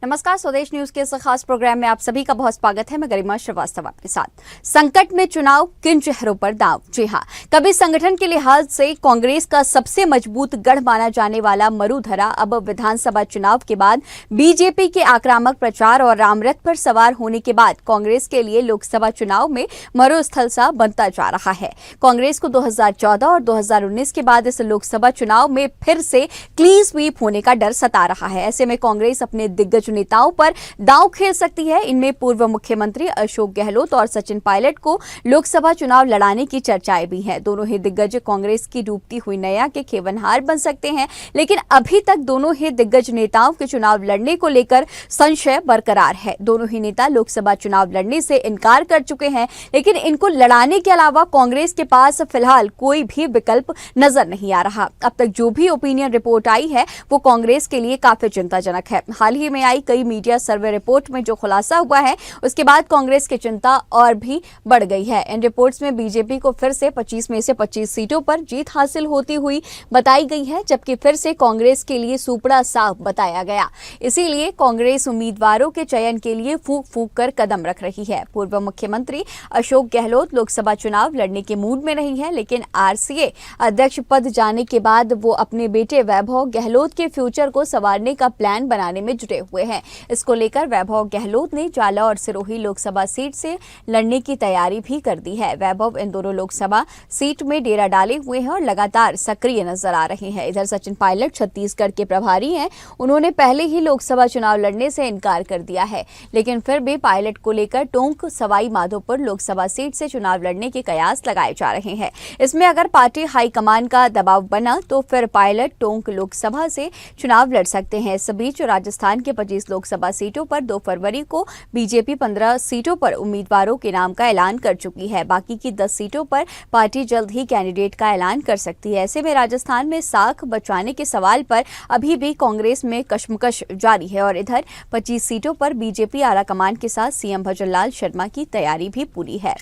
नमस्कार, स्वदेश न्यूज के इस खास प्रोग्राम में आप सभी का बहुत स्वागत है। मैं गरिमा श्रीवास्तव आपके साथ। संकट में चुनाव, किन चेहरों पर दांव। जी हां, कभी संगठन के लिहाज से कांग्रेस का सबसे मजबूत गढ़ माना जाने वाला मरुधरा अब विधानसभा चुनाव के बाद बीजेपी के आक्रामक प्रचार और रामरथ पर सवार होने के बाद कांग्रेस के लिए लोकसभा चुनाव में मरुस्थल सा बनता जा रहा है। कांग्रेस को 2014 और 2019 के बाद इस लोकसभा चुनाव में फिर से क्लीन स्वीप होने का डर सता रहा है। ऐसे में कांग्रेस अपने दिग्गज नेताओं पर दांव खेल सकती है। इनमें पूर्व मुख्यमंत्री अशोक गहलोत और सचिन पायलट को लोकसभा चुनाव लड़ाने की चर्चाएं भी हैं। दोनों ही दिग्गज कांग्रेस की डूबती हुई नैया के खेवनहार बन सकते हैं, लेकिन अभी तक दोनों ही दिग्गज नेताओं के चुनाव लड़ने को लेकर संशय बरकरार है। दोनों ही नेता लोकसभा चुनाव लड़ने से इनकार कर चुके हैं, लेकिन इनको लड़ाने के अलावा कांग्रेस के पास फिलहाल कोई भी विकल्प नजर नहीं आ रहा। अब तक जो भी ओपिनियन रिपोर्ट आई है वो कांग्रेस के लिए काफी चिंताजनक है। हाल ही में आई कई मीडिया सर्वे रिपोर्ट में जो खुलासा हुआ है उसके बाद कांग्रेस की चिंता और भी बढ़ गई है। इन रिपोर्ट्स में बीजेपी को फिर से 25 में से 25 सीटों पर जीत हासिल होती हुई बताई गई है, जबकि फिर से कांग्रेस के लिए सुपड़ा साफ बताया गया। इसीलिए कांग्रेस उम्मीदवारों के चयन के लिए फूंक फूंक कर कदम रख रही है। पूर्व मुख्यमंत्री अशोक गहलोत लोकसभा चुनाव लड़ने के मूड में नहीं है, लेकिन आरसीए अध्यक्ष पद जाने के बाद वो अपने बेटे वैभव गहलोत के फ्यूचर को संवारने का प्लान बनाने में जुटे हुए हैं। इसको लेकर वैभव गहलोत ने जाला और सिरोही लोकसभा सीट से लड़ने की तैयारी भी कर दी है। वैभव इन दोनों लोकसभा सीट में डेरा डाले हुए हैं और लगातार सक्रिय नजर आ रहे हैं। इधर सचिन पायलट छत्तीसगढ़ के प्रभारी हैं। उन्होंने पहले ही लोकसभा चुनाव लड़ने से इनकार कर दिया है, लेकिन फिर भी पायलट को लेकर टोंक सवाई माधोपुर लोकसभा सीट से चुनाव लड़ने के कयास लगाए जा रहे हैं। इसमें अगर पार्टी हाईकमान का दबाव बना तो फिर पायलट टोंक लोकसभा से चुनाव लड़ सकते हैं। इस बीच राजस्थान के 25 लोकसभा सीटों पर 2 फरवरी को बीजेपी 15 सीटों पर उम्मीदवारों के नाम का ऐलान कर चुकी है। बाकी की 10 सीटों पर पार्टी जल्द ही कैंडिडेट का ऐलान कर सकती है। ऐसे में राजस्थान में साख बचाने के सवाल पर अभी भी कांग्रेस में कशमकश जारी है और इधर 25 सीटों पर बीजेपी आलाकमान के साथ सीएम भजनलाल शर्मा की तैयारी भी पूरी है।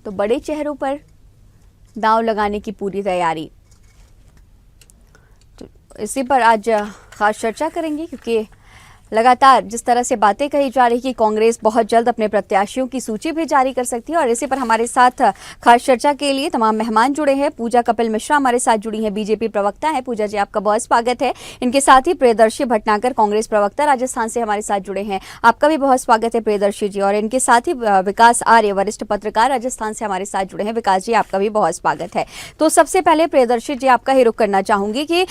तो बड़े चेहरों पर दांव लगाने की पूरी तैयारी, तो इसी पर आज खास चर्चा करेंगे, क्योंकि लगातार जिस तरह से बातें कही जा रही कि कांग्रेस बहुत जल्द अपने प्रत्याशियों की सूची भी जारी कर सकती है। और इसी पर हमारे साथ खास चर्चा के लिए तमाम मेहमान जुड़े हैं। पूजा कपिल मिश्रा हमारे साथ जुड़ी हैं, बीजेपी प्रवक्ता है। पूजा जी, आपका बहुत स्वागत है। इनके साथ ही प्रियदर्शी भटनागर कांग्रेस प्रवक्ता राजस्थान से हमारे साथ जुड़े हैं, आपका भी बहुत स्वागत है प्रियदर्शी जी। और इनके साथ ही विकास आर्य वरिष्ठ पत्रकार राजस्थान से हमारे साथ जुड़े हैं। विकास जी, आपका भी बहुत स्वागत है। तो सबसे पहले प्रियदर्शी जी, आपका ही रुख करना चाहूंगी कि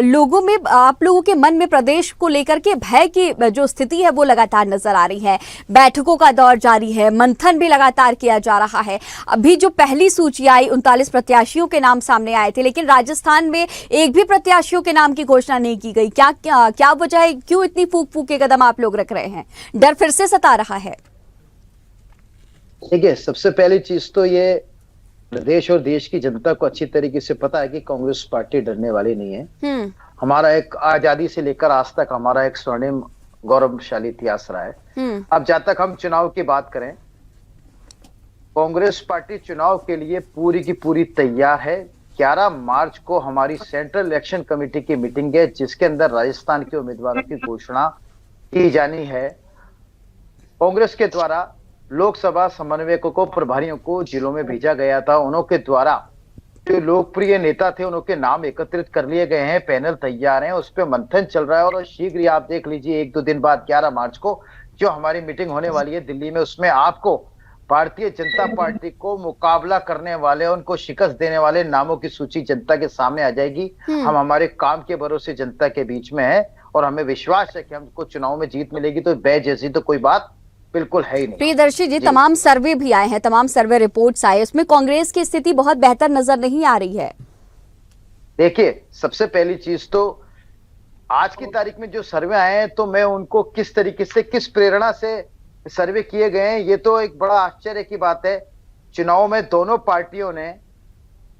लोगों में, आप लोगों के मन में प्रदेश को लेकर के भय की जो स्थिति है वो लगातार नजर आ रही है। बैठकों का दौर जारी है, मंथन भी लगातार किया जा रहा है। अभी जो पहली सूची आई 39 प्रत्याशियों के नाम सामने आए थे, लेकिन राजस्थान में एक भी प्रत्याशियों के नाम की घोषणा नहीं की गई। क्या वजह है, क्यों इतनी फूक फूक के कदम आप लोग रख रहे हैं? डर फिर से सता रहा है? देखिए, सबसे पहली चीज तो ये प्रदेश और देश की जनता को अच्छी तरीके से पता है कि कांग्रेस पार्टी डरने वाली नहीं है। हमारा एक आजादी से लेकर आज तक हमारा एक स्वर्णिम गौरवशाली इतिहास रहा है। अब जब तक हम चुनाव की बात करें, कांग्रेस पार्टी चुनाव के लिए पूरी की पूरी तैयार है। 11 मार्च को हमारी सेंट्रल इलेक्शन कमेटी की मीटिंग है, जिसके अंदर राजस्थान के उम्मीदवारों की घोषणा की जानी है। कांग्रेस के द्वारा लोकसभा समन्वयकों को, प्रभारियों को जिलों में भेजा गया था। उनके द्वारा जो लोकप्रिय नेता थे उनके नाम एकत्रित कर लिए गए हैं, पैनल तैयार है, उस पर मंथन चल रहा है। और शीघ्र ही आप देख लीजिए, 1-2 दिन बाद 11 मार्च को जो हमारी मीटिंग होने वाली है दिल्ली में, उसमें आपको भारतीय जनता पार्टी को मुकाबला करने वाले, उनको शिकस्त देने वाले नामों की सूची जनता के सामने आ जाएगी। हम हमारे काम के भरोसे जनता के बीच में है और हमें विश्वास है कि हमको चुनाव में जीत मिलेगी। तो भय जैसी तो कोई बात बिल्कुल है ही नहीं। प्रियदर्शी जी, तमाम सर्वे भी आए हैं, तमाम सर्वे रिपोर्ट्स आए, उसमें कांग्रेस की स्थिति बहुत बेहतर नजर नहीं आ रही है। देखिए, सबसे पहली चीज तो आज की तारीख में जो सर्वे आए हैं, तो मैं उनको किस तरीके से, किस प्रेरणा से सर्वे किए गए हैं, ये तो एक बड़ा आश्चर्य की बात है। चुनाव में दोनों पार्टियों ने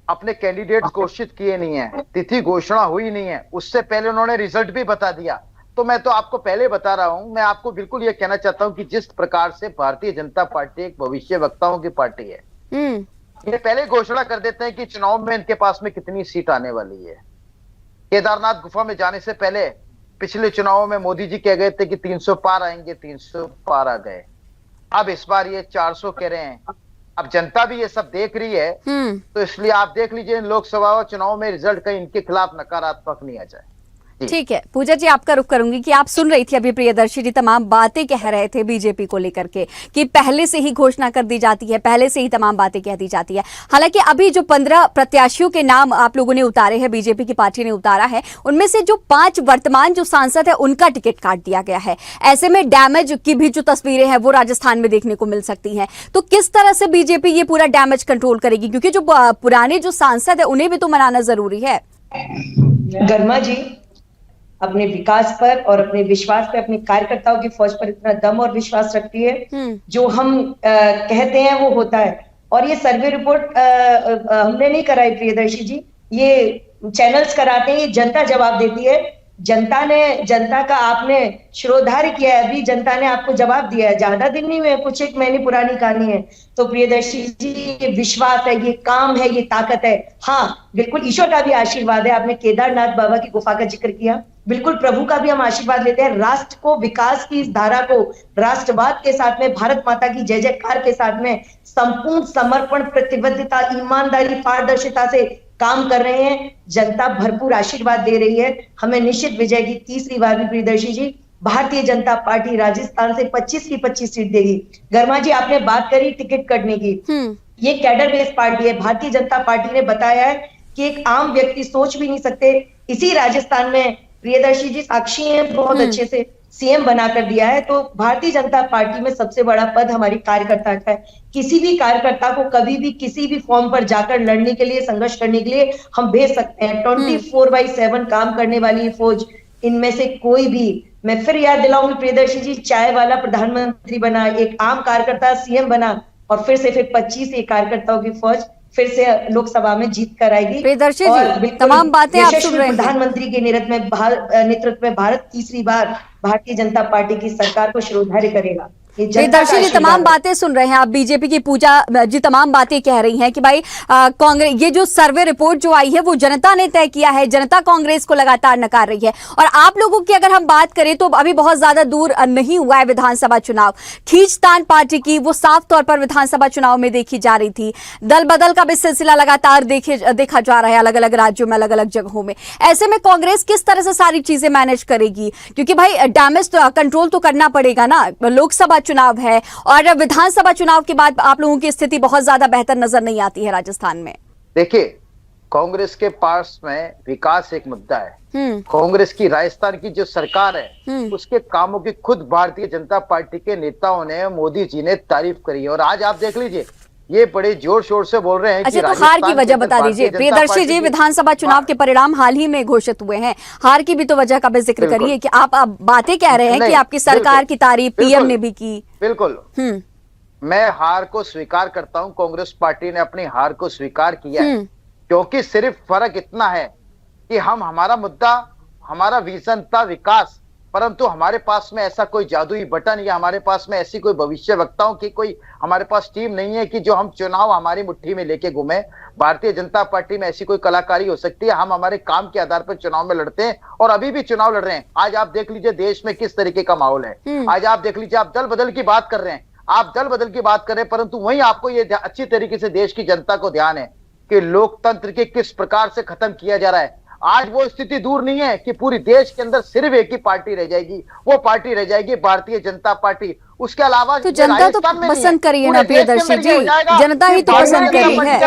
अपने कैंडिडेट घोषित किए नहीं है, तिथि घोषणा हुई नहीं है, उससे पहले उन्होंने रिजल्ट भी बता दिया। तो मैं तो आपको पहले बता रहा हूं, मैं आपको बिल्कुल ये कहना चाहता हूं कि जिस प्रकार से भारतीय जनता पार्टी एक भविष्य वक्ताओं की पार्टी है, ये पहले घोषणा कर देते हैं कि चुनाव में इनके पास में कितनी सीट आने वाली है। केदारनाथ गुफा में जाने से पहले पिछले चुनावों में मोदी जी कह गए थे कि 300 पार आएंगे, 300 पार आ गए। अब इस बार ये 400 कह रहे हैं। अब जनता भी ये सब देख रही है, तो इसलिए आप देख लीजिए इन लोकसभा चुनाव में रिजल्ट कहीं इनके खिलाफ नकारात्मक नहीं आ जाए। ठीक है पूजा जी, आपका रुख करूंगी कि आप सुन रही थी अभी प्रियदर्शी जी तमाम बातें कह रहे थे बीजेपी को लेकर के कि पहले से ही घोषणा कर दी जाती है, पहले से ही तमाम बातें कह दी जाती है। हालांकि अभी जो 15 प्रत्याशियों के नाम आप लोगों ने उतारे हैं, बीजेपी की पार्टी ने उतारा है, उनमें से जो 5 वर्तमान जो सांसद है उनका टिकट काट दिया गया है। ऐसे में डैमेज की भी जो तस्वीरें हैं वो राजस्थान में देखने को मिल सकती हैं। तो किस तरह से बीजेपी ये पूरा डैमेज कंट्रोल करेगी, क्योंकि जो पुराने जो सांसद है उन्हें भी तो मनाना जरूरी है। गर्मा जी अपने विकास पर और अपने विश्वास पर, अपने कार्यकर्ताओं की फौज पर इतना दम और विश्वास रखती है, जो हम कहते हैं वो होता है। और ये सर्वे रिपोर्ट हमने नहीं कराई प्रियदर्शी जी, ये चैनल्स कराते हैं, ये जनता जवाब देती है। जनता का आपने श्रोधार्य किया है, अभी जनता ने आपको जवाब दिया है। ज्यादा दिन नहीं हुए, कुछ एक महीने पुरानी कहानी है। तो प्रियदर्शी जी ये विश्वास है, ये काम है, ये ताकत है। हाँ बिल्कुल ईश्वर का भी आशीर्वाद है। आपने केदारनाथ बाबा की गुफा का जिक्र किया, बिल्कुल प्रभु का भी हम आशीर्वाद लेते हैं। राष्ट्र को, विकास की इस धारा को, राष्ट्रवाद के साथ में, भारत माता की जय जयकार के साथ में संपूर्ण समर्पण, प्रतिबद्धता, ईमानदारी, पारदर्शिता से काम कर रहे हैं। जनता भरपूर आशीर्वाद दे रही है। हमें निश्चित विजय की तीसरी बार भी प्रियदर्शी जी भारतीय जनता पार्टी राजस्थान से 25 की 25 सीट देगी। गर्मा जी आपने बात करी टिकट कटने की, ये कैडर बेस्ड पार्टी है। भारतीय जनता पार्टी ने बताया है कि एक आम व्यक्ति सोच भी नहीं सकते। इसी राजस्थान में प्रियदर्शी जी साक्षी हैं, बहुत अच्छे से सीएम बनाकर दिया है। तो भारतीय जनता पार्टी में सबसे बड़ा पद हमारी कार्यकर्ता का है। किसी भी कार्यकर्ता को कभी भी किसी भी फॉर्म पर जाकर लड़ने के लिए, संघर्ष करने के लिए हम भेज सकते हैं। 24/7 काम करने वाली फौज, इनमें से कोई भी, मैं फिर याद दिलाऊंगी प्रियदर्शी जी, चाय वाला प्रधानमंत्री बना, एक आम कार्यकर्ता सीएम बना, और फिर 25 कार्यकर्ताओं की फौज फिर से लोकसभा में जीत कर आएगी। प्रियदर्शी जी तमाम बातें आप सुन रहे हैं। प्रधानमंत्री के नेतृत्व में भारत तीसरी बार भारतीय जनता पार्टी की सरकार को श्रोधार्य करेगा। प्रियदर्शी जी तमाम बातें सुन रहे हैं आप, बीजेपी की पूजा जी तमाम बातें कह रही हैं कि भाई कांग्रेस, ये जो सर्वे रिपोर्ट जो आई है वो जनता ने तय किया है, जनता कांग्रेस को लगातार नकार रही है। और आप लोगों की अगर हम बात करें तो अभी बहुत ज्यादा दूर नहीं हुआ है विधानसभा चुनाव। खींचतान पार्टी की वो साफ तौर पर विधानसभा चुनाव में देखी जा रही थी। दल बदल का भी सिलसिला लगातार देखा जा रहा है अलग अलग राज्यों में, अलग अलग जगहों में। ऐसे में कांग्रेस किस तरह से सारी चीजें मैनेज करेगी, क्योंकि भाई डैमेज तो कंट्रोल तो करना पड़ेगा ना। लोकसभा चुनाव है और विधानसभा चुनाव के बाद आप लोगों की स्थिति बहुत ज्यादा बेहतर नजर नहीं आती है राजस्थान में। देखिए कांग्रेस के पास में विकास एक मुद्दा है। कांग्रेस की राजस्थान की जो सरकार है उसके कामों की खुद भारतीय जनता पार्टी के नेताओं ने, मोदी जी ने तारीफ करी है। और आज आप देख लीजिए ये बड़े जोर शोर से बोल रहे हैं। अच्छा तो हार की वजह बता दीजिए प्रियदर्शी जी, विधानसभा चुनाव के परिणाम हाल ही में घोषित हुए हैं, हार की भी तो वजह का भी जिक्र करिए कि आप बातें कह रहे हैं कि आपकी सरकार की तारीफ पीएम ने भी की। बिल्कुल मैं हार को स्वीकार करता हूं, कांग्रेस पार्टी ने अपनी हार को स्वीकार किया है, क्योंकि सिर्फ फर्क इतना है कि हमारा मुद्दा, हमारा विजन था विकास, परंतु हमारे पास में ऐसा कोई जादुई बटन या हमारे पास में ऐसी कोई भविष्य वक्ताओं की कोई हमारे पास टीम नहीं है कि जो हम चुनाव हमारी मुट्ठी में लेके घूमे। भारतीय जनता पार्टी में ऐसी कोई कलाकारी हो सकती है। हम हमारे काम के आधार पर चुनाव में लड़ते हैं और अभी भी चुनाव लड़ रहे हैं। आज आप देख लीजिए देश में किस तरीके का माहौल है। आज आप देख लीजिए, आप दल बदल की बात कर रहे हैं, आप दल बदल की बात कर रहे हैं, परंतु वहीं आपको ये अच्छी तरीके से देश की जनता को ध्यान है कि लोकतंत्र के किस प्रकार से खत्म किया जा रहा है। आज वो स्थिति दूर नहीं है कि पूरी देश के अंदर सिर्फ एक ही पार्टी रह जाएगी, वो पार्टी रह जाएगी भारतीय जनता पार्टी। उसके अलावा तो जनता तो पसंद करिए ना प्रियदर्शी जी, जनता ही तो पसंद करी है।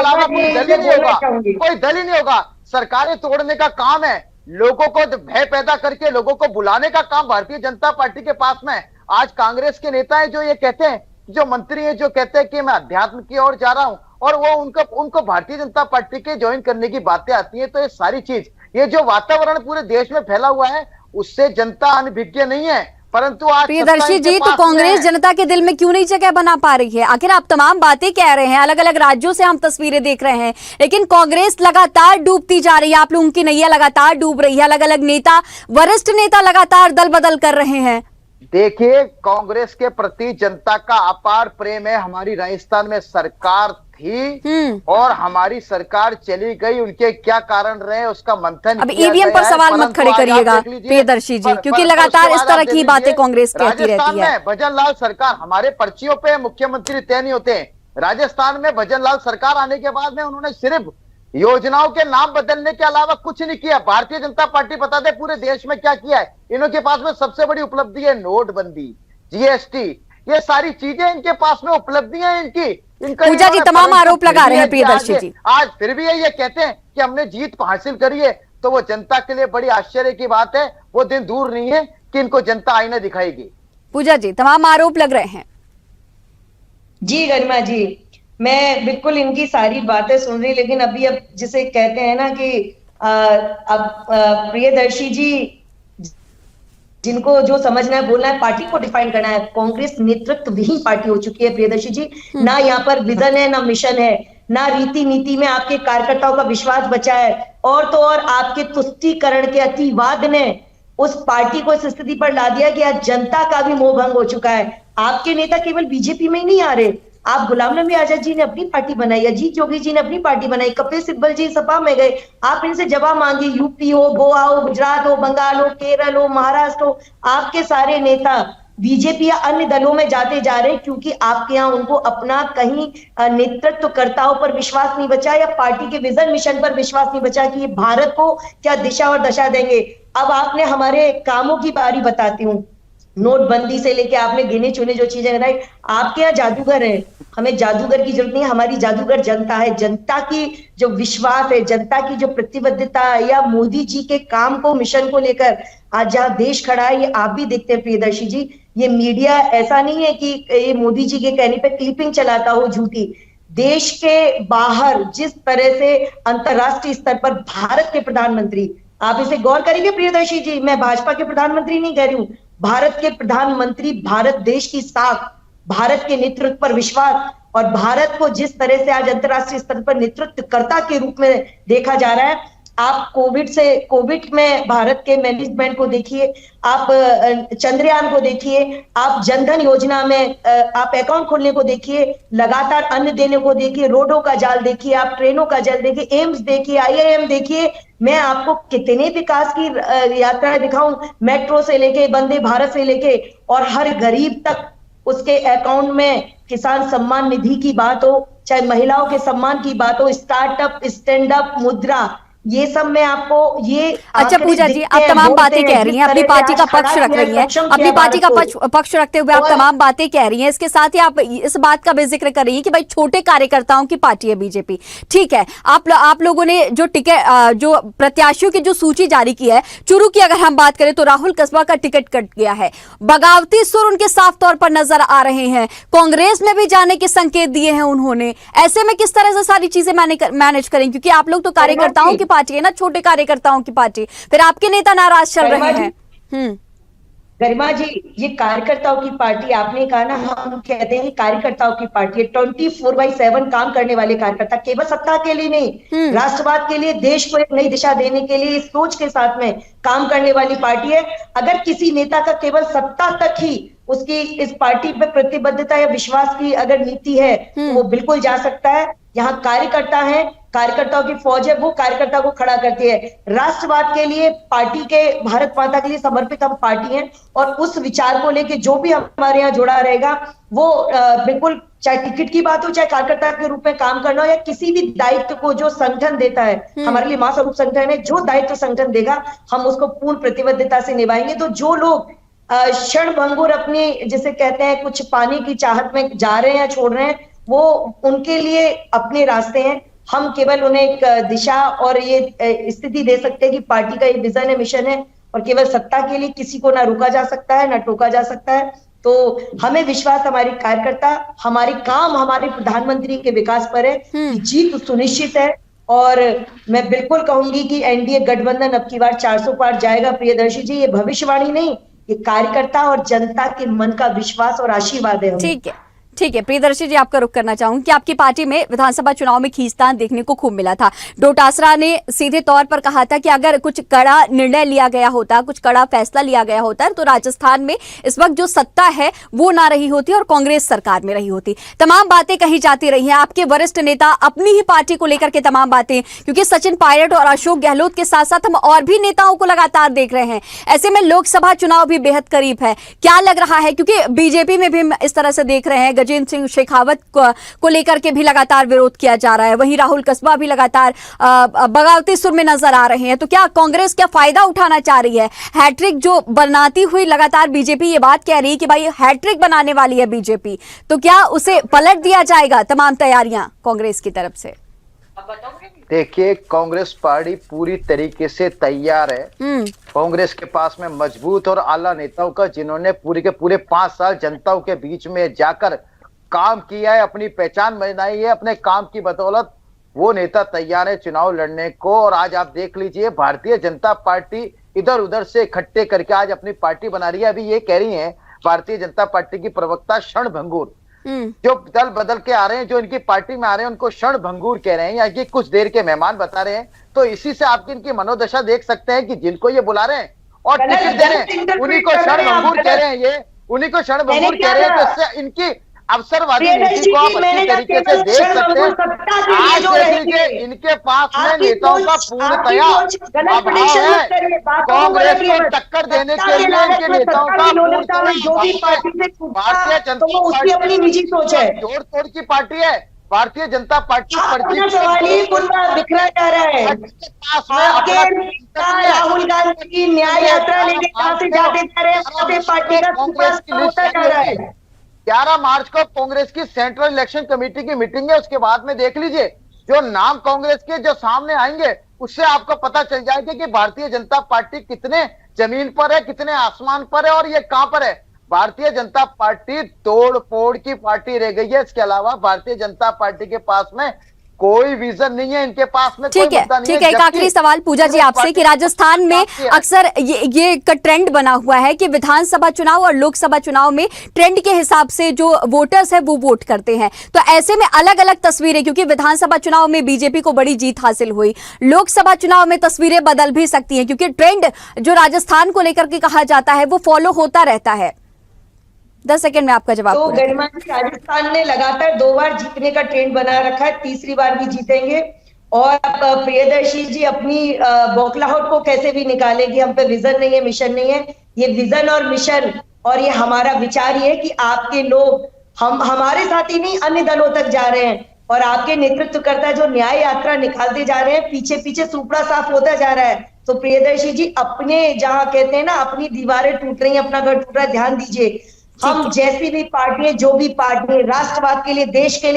कोई दल ही नहीं होगा। सरकारें तोड़ने का काम है, लोगों को भय पैदा करके लोगों को बुलाने का काम भारतीय जनता पार्टी के पास में है। आज कांग्रेस के नेता है जो ये कहते हैं, जो मंत्री है जो कहते हैं कि मैं अध्यात्म की ओर जा रहा हूं, और वो उनको भारतीय जनता पार्टी के ज्वाइन करने की बातें आती है। तो ये सारी चीज, ये जो वातावरण पूरे देश में फैला हुआ है उससे जनता अनभिज्ञ नहीं है। परंतु आज प्रियदर्शी जी तो कांग्रेस जनता के दिल में क्यों नहीं जगह बना पा रही है? आखिर आप तमाम बातें कह रहे हैं, अलग अलग राज्यों से हम तस्वीरें देख रहे हैं, लेकिन कांग्रेस लगातार डूबती जा रही है। आप लोगों की नैया लगातार डूब रही है। अलग अलग नेता, वरिष्ठ नेता लगातार दल बदल कर रहे हैं। देखिए, कांग्रेस के प्रति जनता का अपार प्रेम है। हमारी राजस्थान में सरकार थी और हमारी सरकार चली गई, उनके क्या कारण रहे उसका मंथन अब किया ईवीएम पर गया है। सवाल मत परंतु खड़े आज आप करिएगा देख लीजिए, प्रियदर्शी जी, क्योंकि उसके लगातार इस बाद तरह आप देख की बातें लीजिए, कांग्रेस कहती राजस्थान रहती है। में भजनलाल सरकार, हमारे पर्चियों पे मुख्यमंत्री तय नहीं होते हैं। राजस्थान में भजनलाल सरकार आने के बाद में उन्होंने सिर्फ योजनाओं के नाम बदलने के अलावा कुछ नहीं किया। भारतीय जनता पार्टी बता दे पूरे देश में क्या किया है। इनके पास में सबसे बड़ी उपलब्धि है नोटबंदी, जीएसटी, ये सारी चीजें इनके पास में उपलब्धियां हैं इनकी। पूजा जी तमाम आरोप लगा रहे हैं प्रियदर्शी जी। आज फिर भी ये कहते हैं कि हमने जीत हासिल करी है, तो वो जनता के लिए बड़ी आश्चर्य की बात है। वो दिन दूर नहीं है कि इनको जनता आईना दिखाएगी। पूजा जी तमाम आरोप लग रहे हैं। जी गरिमा जी, मैं बिल्कुल इनकी सारी बातें सुन रही, लेकिन अभी अब जिसे कहते हैं ना कि अब प्रियदर्शी जी, जिनको जो समझना है बोलना है, पार्टी को डिफाइन करना है, कांग्रेस नेतृत्व विहीन पार्टी हो चुकी है प्रियदर्शी जी। ना यहाँ पर विजन है, ना मिशन है, ना रीति नीति में आपके कार्यकर्ताओं का विश्वास बचा है, और तो और आपके तुष्टीकरण के अतिवाद ने उस पार्टी को इस स्थिति पर ला दिया कि आज जनता का भी मोह भंग हो चुका है। आपके नेता केवल बीजेपी में ही नहीं आ रहे, आप गुलाम नबी आजाद जी ने अपनी पार्टी बनाई, अजीत जोगी जी ने अपनी पार्टी बनाई, कपिल सिब्बल जी सपा में गए। आप इनसे जवाब मांगिए, यूपी हो, गोवा हो, गुजरात हो, बंगाल हो, केरल हो, महाराष्ट्र हो, आपके सारे नेता बीजेपी या अन्य दलों में जाते जा रहे हैं क्योंकि आपके यहाँ उनको अपना कहीं नेतृत्वकर्ताओं पर विश्वास नहीं बचा, या पार्टी के विजन मिशन पर विश्वास नहीं बचा कि ये भारत को क्या दिशा और दशा देंगे। अब आपने हमारे कामों की बारी बताती हूँ, नोटबंदी से लेके आपने गिने चुने जो चीजें बताई। आपके यहाँ जादूगर है, हमें जादूगर की जरूरत नहीं है, हमारी जादूगर जनता है। जनता की जो विश्वास है, जनता की जो प्रतिबद्धता है, या मोदी जी के काम को, मिशन को लेकर आज जहाँ देश खड़ा है, ये आप भी देखते हैं प्रियदर्शी जी। ये मीडिया ऐसा नहीं है कि ये मोदी जी के कहने पे क्लिपिंग चलाता हो झूठी। देश के बाहर जिस तरह से अंतरराष्ट्रीय स्तर पर भारत के प्रधानमंत्री, आप इसे गौर करेंगे प्रियदर्शी जी, मैं भाजपा के प्रधानमंत्री नहीं कह रही हूं, भारत के प्रधानमंत्री भारत देश की साख, भारत के नेतृत्व पर विश्वास, और भारत को जिस तरह से आज अंतरराष्ट्रीय स्तर पर नेतृत्वकर्ता के रूप में देखा जा रहा है। आप कोविड में भारत के मैनेजमेंट को देखिए, आप चंद्रयान को देखिए, आप जनधन योजना में आप अकाउंट खोलने को देखिए, लगातार अन्न देने को देखिए, रोडों का जाल देखिए, आप ट्रेनों का जाल देखिए, एम्स देखिए, आईआईएम देखिए। मैं आपको कितने विकास की यात्राएं दिखाऊं, मेट्रो से लेके, वंदे भारत से लेके, और हर गरीब तक उसके अकाउंट में किसान सम्मान निधि की बात हो, चाहे महिलाओं के सम्मान की बात हो, स्टार्टअप, स्टैंड अप, मुद्रा, ये सब में आपको ये अच्छा पूजा जी, आप तमाम बातें कह रही हैं, अपनी पार्टी का पक्ष रख रही हैं, अपनी पार्टी का पक्ष रखते हुए आप तमाम बातें कह रही हैं। इसके साथ ही आप इस बात का भी जिक्र कर रही हैं कि भाई छोटे कार्यकर्ताओं की पार्टी है बीजेपी। ठीक है, आप लोगों ने जो टिकट, जो प्रत्याशियों की जो सूची जारी की है, चुरू की अगर हम बात करें तो राहुल कस्बा का टिकट कट गया है, बगावती सुर उनके साफ तौर पर नजर आ रहे हैं, कांग्रेस में भी जाने के संकेत दिए हैं उन्होंने। ऐसे में किस तरह से सारी चीजें मैनेज करें, क्योंकि आप लोग तो कार्यकर्ताओं की पार्टी है ना, छोटे कार्यकर्ताओं की पार्टी, फिर आपके नेता नाराज चल रहे हैं। गरिमा जी, ये कार्यकर्ताओं की पार्टी आपने कहा ना, हम कहते हैं कार्यकर्ताओं की पार्टी है, 24/7 काम करने वाले कार्यकर्ता, केवल सत्ता के लिए नहीं, राष्ट्रवाद के लिए, देश को एक नई दिशा देने के लिए इस सोच के साथ में काम करने वाली पार्टी है। अगर किसी नेता का केवल सत्ता तक ही उसकी इस पार्टी पे प्रतिबद्धता या विश्वास की अगर नीति है तो वो बिल्कुल जा सकता है। यहाँ कार्यकर्ता है, कार्यकर्ताओं की फौज है, वो कार्यकर्ता को खड़ा करती है। राष्ट्रवाद के लिए, पार्टी के, भारत माता के लिए समर्पित हम पार्टी हैं, और उस विचार को लेके जो भी हमारे यहाँ जुड़ा रहेगा वो बिल्कुल, चाहे टिकट की बात हो, चाहे कार्यकर्ता के रूप में काम करना हो, या किसी भी दायित्व को जो संगठन देता है, हमारे लिए मां स्वरूप संगठन है, जो दायित्व संगठन देगा हम उसको पूर्ण प्रतिबद्धता से निभाएंगे। तो जो लोग क्षण भंगुर अपनी, जिसे कहते हैं, कुछ पाने की चाहत में जा रहे हैं या छोड़ रहे हैं, वो उनके लिए अपने रास्ते हैं। हम केवल उन्हें एक दिशा और ये स्थिति दे सकते हैं कि पार्टी का एक विजन है, मिशन है, और केवल सत्ता के लिए किसी को ना रोका जा सकता है ना टोका जा सकता है। तो हमें विश्वास हमारे कार्यकर्ता, हमारे काम, हमारे प्रधानमंत्री के विकास पर है, जीत सुनिश्चित है। और मैं बिल्कुल कहूंगी कि एनडीए गठबंधन अब की बार 400 पार जाएगा प्रियदर्शी जी। ये भविष्यवाणी नहीं, ये कार्यकर्ता और जनता के मन का विश्वास और आशीर्वाद है। ठीक है, ठीक है प्रियदर्शी जी, आपका रुख करना चाहूंगी कि आपकी पार्टी में विधानसभा चुनाव में खींचतान देखने को खूब मिला था। डोटासरा ने सीधे तौर पर कहा था कि अगर कुछ कड़ा निर्णय लिया गया होता, कुछ कड़ा फैसला लिया गया होता तो राजस्थान में इस वक्त जो सत्ता है वो ना रही होती और कांग्रेस सरकार में रही होती। तमाम बातें कही जाती रही हैं, आपके वरिष्ठ नेता अपनी ही पार्टी को लेकर के तमाम बातें, क्योंकि सचिन पायलट और अशोक गहलोत के साथ साथ हम और भी नेताओं को लगातार देख रहे हैं। ऐसे में लोकसभा चुनाव भी बेहद करीब है, क्या लग रहा है? क्योंकि बीजेपी में भी इस तरह से देख रहे हैं, गजेंद्र सिंह शेखावत को लेकर के भी लगातार विरोध किया जा रहा है, वहीं राहुल कस्बा भी लगातार बगावती सुर में नजर आ रहे हैं। तो क्या कांग्रेस क्या फायदा उठाना चाह रही है? हैट्रिक जो बनाती हुई लगातार बीजेपी ये बात कह रही है कि भाई हैट्रिक बनाने वाली है बीजेपी, तो क्या उसे पलट दिया जाएगा? तमाम तैयारियां कांग्रेस की तरफ से। देखिए, कांग्रेस पार्टी पूरी तरीके से तैयार है। कांग्रेस के पास में मजबूत और आला नेताओं का, जिन्होंने पूरे के पूरे 5 साल जनताओं के बीच में जाकर काम किया है, अपनी पहचान बनाई है अपने काम की बदौलत, वो नेता तैयार है चुनाव लड़ने को। और आज आप देख लीजिए, भारतीय जनता पार्टी इधर उधर से इकट्ठे करके आज अपनी पार्टी बना रही है। अभी ये कह रही है भारतीय जनता पार्टी की प्रवक्ता क्षणभंगुर, जो दल बदल के आ रहे हैं, जो इनकी पार्टी में आ रहे हैं, उनको क्षणभंगुर कह रहे हैं, या कि कुछ देर के मेहमान बता रहे हैं। तो इसी से आप इनकी मनोदशा देख सकते हैं कि जिनको ये बुला रहे हैं और टिकट दे रहे हैं, उन्हीं को क्षणभंगुर कह रहे हैं। ये उन्हीं को क्षणभंगुर कह रहे हैं। तो इससे इनकी अवसरवादी नीति को आप अच्छी तरीके से देख सकते हैं। आज देख लीजिए, इनके पास में नेताओं का पूर्णतया अभाव है। कांग्रेस को टक्कर देने के लिए इनके नेताओं का भारतीय जनता पार्टी अपनी निजी सोच है, जोड़ तोड़ की पार्टी है भारतीय जनता पार्टी। बिखरा जा रहा है। राहुल गांधी की न्याय यात्रा लेके कहां से जाते जा रहे हैं, पार्टी का कांग्रेस की लिस्ट जा रहा है। 11 मार्च को कांग्रेस की सेंट्रल इलेक्शन कमेटी की मीटिंग है। उसके बाद में देख लीजिए, जो नाम कांग्रेस के जो सामने आएंगे, उससे आपको पता चल जाएगा कि भारतीय जनता पार्टी कितने जमीन पर है, कितने आसमान पर है और ये कहां पर है। भारतीय जनता पार्टी तोड़ फोड़ की पार्टी रह गई है। इसके अलावा भारतीय जनता पार्टी के पास में कोई विजन नहीं है, इनके पास में ठीक है। ठीक है, एक आखिरी सवाल पूजा जी आपसे कि राजस्थान में अक्सर ये ट्रेंड बना हुआ है कि विधानसभा चुनाव और लोकसभा चुनाव में ट्रेंड के हिसाब से जो वोटर्स है वो वोट करते हैं। तो ऐसे में अलग अलग तस्वीरें, क्योंकि विधानसभा चुनाव में बीजेपी को बड़ी जीत हासिल हुई, लोकसभा चुनाव में तस्वीरें बदल भी सकती हैं, क्योंकि ट्रेंड जो राजस्थान को लेकर के कहा जाता है वो फॉलो होता रहता है। 10 सेकंड में आपका जवाब। तो गरिमा जी, राजस्थान ने लगातार 2 बार जीतने का ट्रेंड बना रखा है, तीसरी बार भी जीतेंगे। और प्रियदर्शी जी अपनी बौखलाहट को कैसे भी निकालेगी। हम पे विजन नहीं है, मिशन नहीं है। ये विजन और मिशन और ये हमारा विचार ये है कि आपके लोग हम हमारे साथ ही नहीं अन्य दलों तक जा रहे हैं, और आपके नेतृत्वकर्ता जो न्याय यात्रा निकालते जा रहे हैं, पीछे पीछे सुपड़ा साफ होता जा रहा है। तो प्रियदर्शी जी, अपने जहां कहते हैं ना, अपनी दीवारें टूट रही है, अपना घर टूट रहा है, ध्यान दीजिए। हम जैसी भी पार्टी है, जो भी पार्टी है, राष्ट्रवाद के लिए, देश के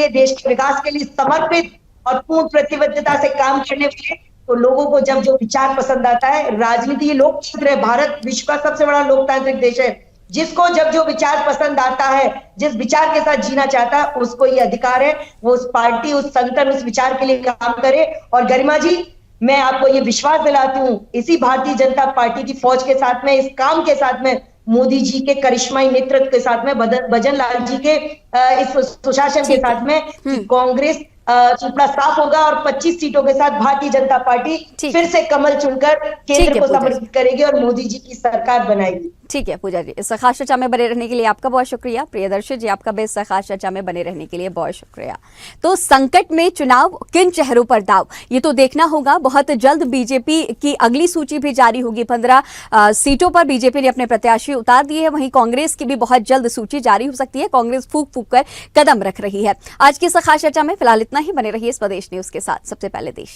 विकास के लिए समर्पित और पूर्ण प्रतिबद्धता से काम करने वाले, तो लोगों को जब जो विचार पसंद आता है, राजनीति ये लोकतंत्र है, भारत विश्व का सबसे बड़ा लोकतांत्रिक देश है, जिसको जब जो विचार पसंद आता है, जिस विचार के साथ जीना चाहता है, उसको ये अधिकार है, वो उस पार्टी, उस संगठन, उस विचार के लिए काम करे। और गरिमा जी, मैं आपको ये विश्वास दिलाती हूँ, इसी भारतीय जनता पार्टी की फौज के साथ में, इस काम के साथ में, मोदी जी के करिश्माई नेतृत्व के साथ में, भजन लाल जी के इस सुशासन के साथ में, कांग्रेस सुपड़ा साफ होगा और 25 सीटों के साथ भारतीय जनता पार्टी फिर से कमल चुनकर केंद्र को समर्पित करेगी और मोदी जी की सरकार बनाएगी। ठीक है पूजा जी, इस खास चर्चा में बने रहने के लिए आपका बहुत शुक्रिया। प्रियदर्शी जी, आपका भी इस खास चर्चा में बने रहने के लिए बहुत शुक्रिया। तो संकट में चुनाव, किन चेहरों पर दाव, ये तो देखना होगा। बहुत जल्द बीजेपी की अगली सूची भी जारी होगी। 15 सीटों पर बीजेपी ने अपने प्रत्याशी उतार दिए हैं। वहीं कांग्रेस की भी बहुत जल्द सूची जारी हो सकती है। कांग्रेस फूक फूक कर कदम रख रही है। आज की इस खास चर्चा में फिलहाल इतना ही। बने रहिए स्वदेश न्यूज के साथ। सबसे पहले देश।